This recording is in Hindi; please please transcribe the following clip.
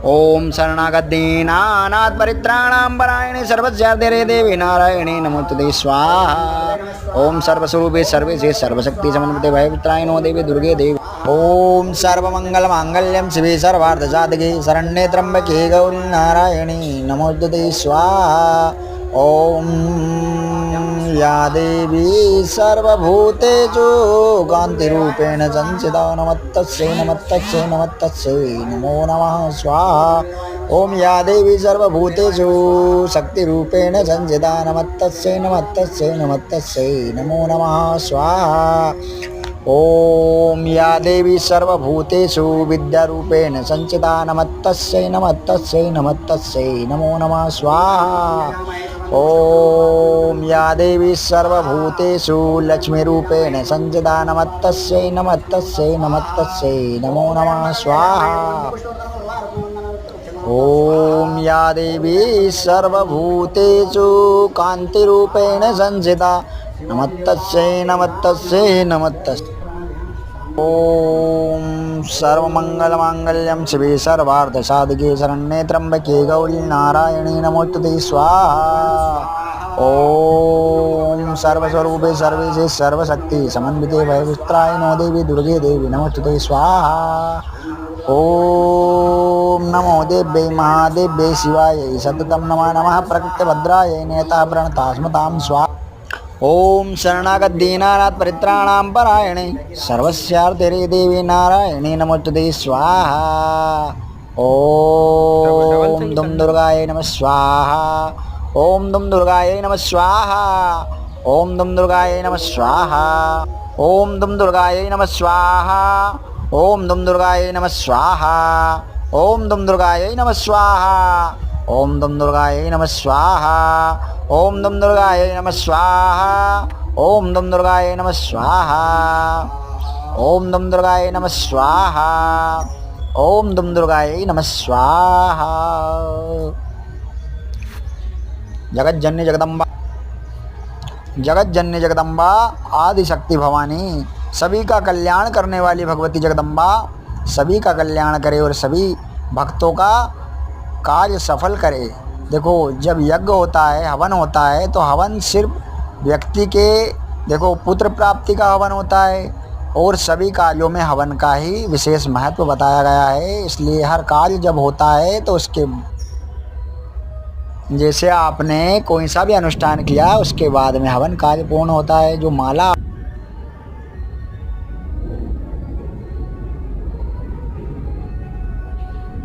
ओम शरणागतदीनानाथ परित्राणां परायणे सर्वस्यार्थे देवी नारायणे नमोस्तुते स्वाहा। ओम सर्वस्वरूपे सर्वेशे सर्वशक्ति समन्विते भयपुत्राय नो देवी दुर्गे देवी। ओम सर्वमंगलमांगल्यं शिवे सर्वार्थसाधके शरण्ये त्र्यंबके गौरी नारायणे नमोस्तुते स्वाहा। ओम या देवी सर्वभूतेषु कान्तिरूपेण संस्थिता नमस्तस्यै नमस्तस्यै नमस्तस्यै नमो नमः स्वाहा। ओम या देवी सर्वभूतेषु शक्तिरूपेण संस्थिता नमस्तस्यै नमस्तस्यै नमस्तस्यै नमो नमः स्वाहा। ओम या देवी सर्वभूतेषु विद्यारूपेण संस्थिता नमस्तस्यै नमस्तस्यै नमस्तस्यै नमो नमः स्वाहा। ओम या देवी सर्वभूतेषु लक्ष्मीरूपेण संस्थिता नमस्तस्यै नमस्तस्यै नमस्तस्यै नमो नमः स्वाहा। ओम या देवी सर्वभूतेषु कान्तिरूपेण संस्थिता नमस्तस्यै नमस्तस्यै नमस्तस्यै। ओम सर्वमंगलमांगल्यं शिवे सर्वार्थसाधके शरण्ये त्र्यंबके गौरी नारायणी नमोस्तुते स्वाहा। ओम सर्वस्वरूपे सर्वेशे सर्वशक्ति समन्विते भयपुत्राय नो देवी दुर्गे देवी नमोस्तुते स्वाहा। ओम नमो देव्यै महादेव्यै शिवायै सततं नमः नमः प्रकृत्यभद्रायै नेता प्रणतास्मतां स्वाहा। ओम शरणागत दीनानाथ परित्राणां परायणे सर्वस्यार्थे देवी नारायणे नमोस्तुते स्वाहा। ओम दुम दुर्गायै नमः स्वाहा। ओम दुम दुर्गायै नमः स्वाहा। ओम दुम दुर्गायै नमः स्वाहा। ओम दुम दुर्गायै नमः स्वाहा। ओम दुम दुर्गायै नमः स्वाहा। ओम दुम दुर्गायै नमः स्वाहा। ओम दुम दुर्गायै नमः स्वाहा। ओम दुम दुर्गायै नमः स्वाहा। ओम दुम दुर्गायै नमः स्वाहा। ओम दुम दुर्गायै नमः स्वाहा। ओम दुम दुर्गायै नमः स्वाहा। जगज्जननी जगदम्बा जगज्जननी जगदम्बा आदिशक्ति भवानी सभी का कल्याण करने वाली भगवती जगदम्बा सभी का कल्याण करे और सभी भक्तों का कार्य सफल करे। देखो जब यज्ञ होता है हवन होता है तो हवन सिर्फ व्यक्ति के देखो पुत्र प्राप्ति का हवन होता है और सभी कार्यों में हवन का ही विशेष महत्व बताया गया है। इसलिए हर कार्य जब होता है तो उसके जैसे आपने कोई सा भी अनुष्ठान किया उसके बाद में हवन कार्य पूर्ण होता है। जो माला